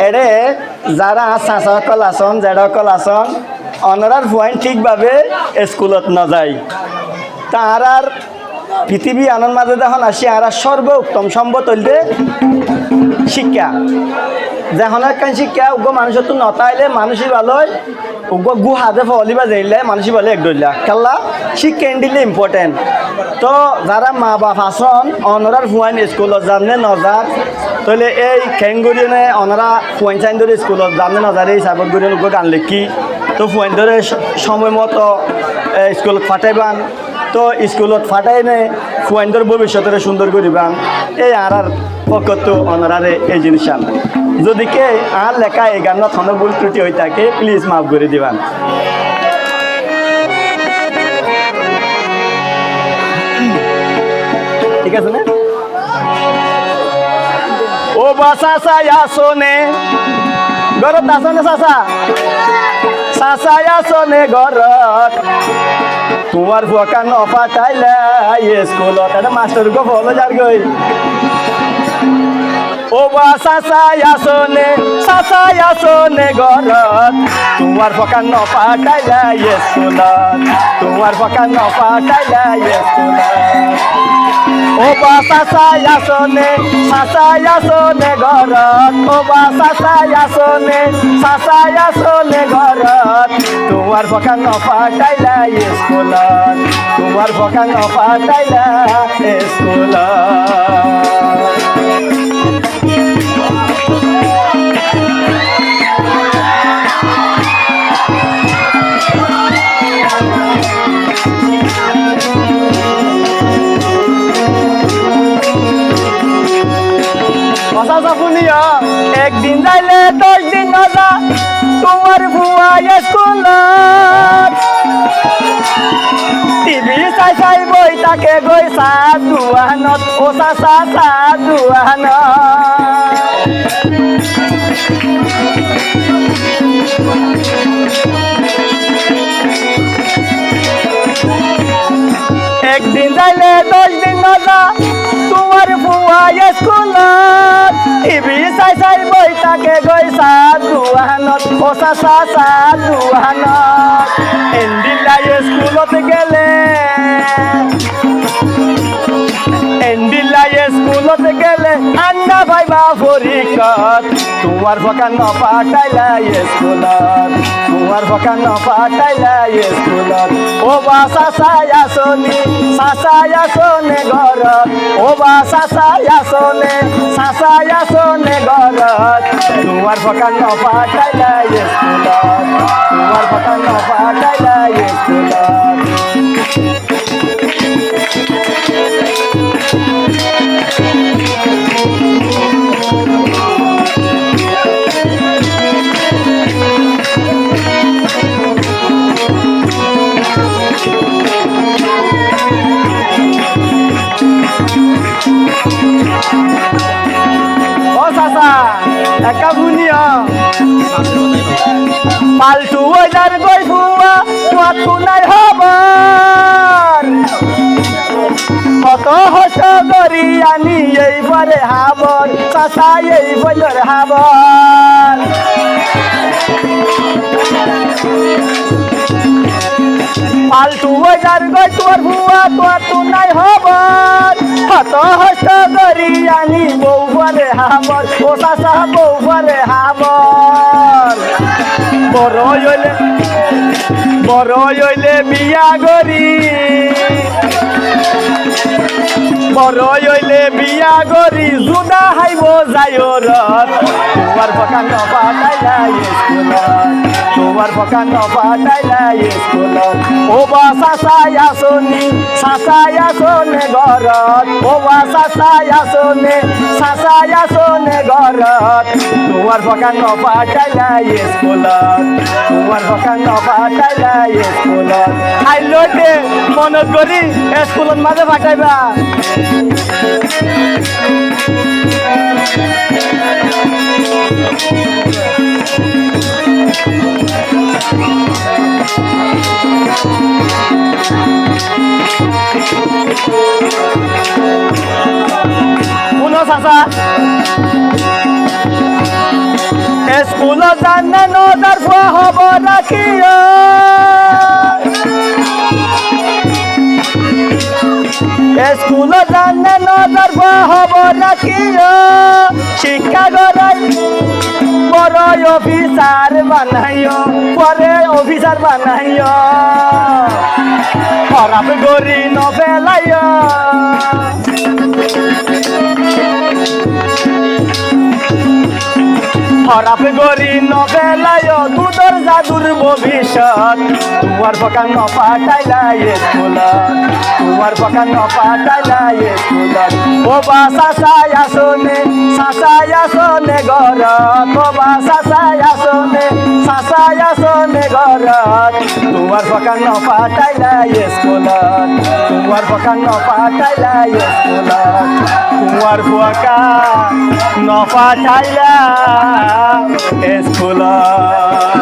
এড়ে যারা চাচা কল আসন জেডা কল আসন অনরার পয়েন্ট ঠিকভাবে স্কুলত নযায় তার আর পৃথিবী আনন্দ মাঝে যখন আসি আর সর্বোত্তম সম্ভব হইলে শিক্ষা যখন একটা শিক্ষা উগ্র মানুষের তো নতাইলে মানুষই ভালো হয় উগ্র গু হাতে ফলিবা যাইলে মানুষই ভালো এক ডইলা খেলা শিক্ষা দিলে ইম্পর্টেন্ট তো যারা মা বাপ আসন অনরার ফুয়াইন স্কুলত জানে নজার তাহলে এই খেঙ্গুরিনে অনরা ফুয়াইন চাইন ধরে স্কুলত জানে নজার এই সাবত গুরিন উগ্র গান লিখি তো ফুয়াইন ধরে সময় মতো স্কুলত ফাটাইবান তো স্কুলত ফাটাই নে ফুয়াইনদের ভবিষ্যতের সুন্দর করিবান এই আর পক্ষত অনারারে এই জিনিস যদি কে আর লেখা এই গান থন ভুল ত্রুটি হয়ে থাকে প্লিজ মাফ করে দিবান ঠিক আছে না ও বাসা আসনে ঘরত আসনে চাচা আসনে ঘরত তোমার ভুয়া নফাটাইলা স্কুলত এটা মাস্টার গো বলো যার গই ও বা চাচা আসনে ঘরত তোমার ভুয়া নফাটাইলা স্কুলত তোমার ভুয়া নফাটাইলা স্কুলত ও বা চাচা আসনে ঘরত ও বা চাচা আসনে ঘরত তোমার ভুয়া নফাটাইলা স্কুলত তোমার ভুয়া নফাটাইলা স্কুলত একদিন যাইলে 10 দিন নজা তোমার ভুয়া স্কুলত টিভি চাই বই তাকে গই সাধুয়ানত ও চাচা সাধুয়ানত একদিন যাইলে 10 দিন নজা তোমার ভুয়া স্কুলত টিভি চাই বই তাকে গই সাধুয়ানত ও চাচা সাধুয়ানত এন্ডিলা স্কুলত গেলে স্কুলত গেলে আন্না ভাইবা ফরিকত তোমার ভুয়া নফাটাইলা স্কুলত তোমার ভুয়া নফাটাইলা স্কুলত ও বা চাচা আসনে ঘরত ও বা চাচা আসনে ঘরত তোমার ভুয়া নফাটাইলা স্কুলত তোমার ভুয়া নফাটাইলা স্কুলত একা শুনিয়া পাল্টু ওইদার গই ভুয়া তোমার নাই হবার কত হস করি আনি এইবারে হাবর চাচা এই বইলের হাবর পাল্টু ওইদার গই তোমার ভুয়া তোমার নাই হবার কত হস করি আনি বউবারে হাবর ও চাচা বউবারে হাবর বড় হইলে বিয়া গরি জুদা হাইব যায় রত তোমার ভুয়া নফাটাইলা স্কুলত তোমার ভুয়া নফাটাইলা স্কুলত ও বা চাচা আসনে ঘরত ও বা চাচা আসনে ঘরত তোমার ভুয়া নফাটাইলা স্কুলত তোমার ভুয়া নফাটাইলা স্কুলত আইলতে মনত করি স্কুলত মাঝে ফাটাইবা চাচা স্কুল জানে নদার ফুয়া হব রাখিও স্কুল জানে নদার ফুয়া হব রাখিও শিক্ষা গড়াই বড় অফিসার বানাইও পরে অফিসার বানাইও খারাপ গরি নবেলাইও খারাপ গরি নবেলায় দুধর জাদুর ভবিষ্যৎ তোমার পকা নপাটাইলাই স্কুলত তোমার পকা নপাটাইলাই স্কুলত বাবা সাসাই আসনে ঘরত বাবা সাসাই আসনে ঘরত তোমার পকা নপাটাইলাই স্কুলত তোমার পকা নপাটাইলাই স্কুলত তোমার পকা নপাটাইলা escolar.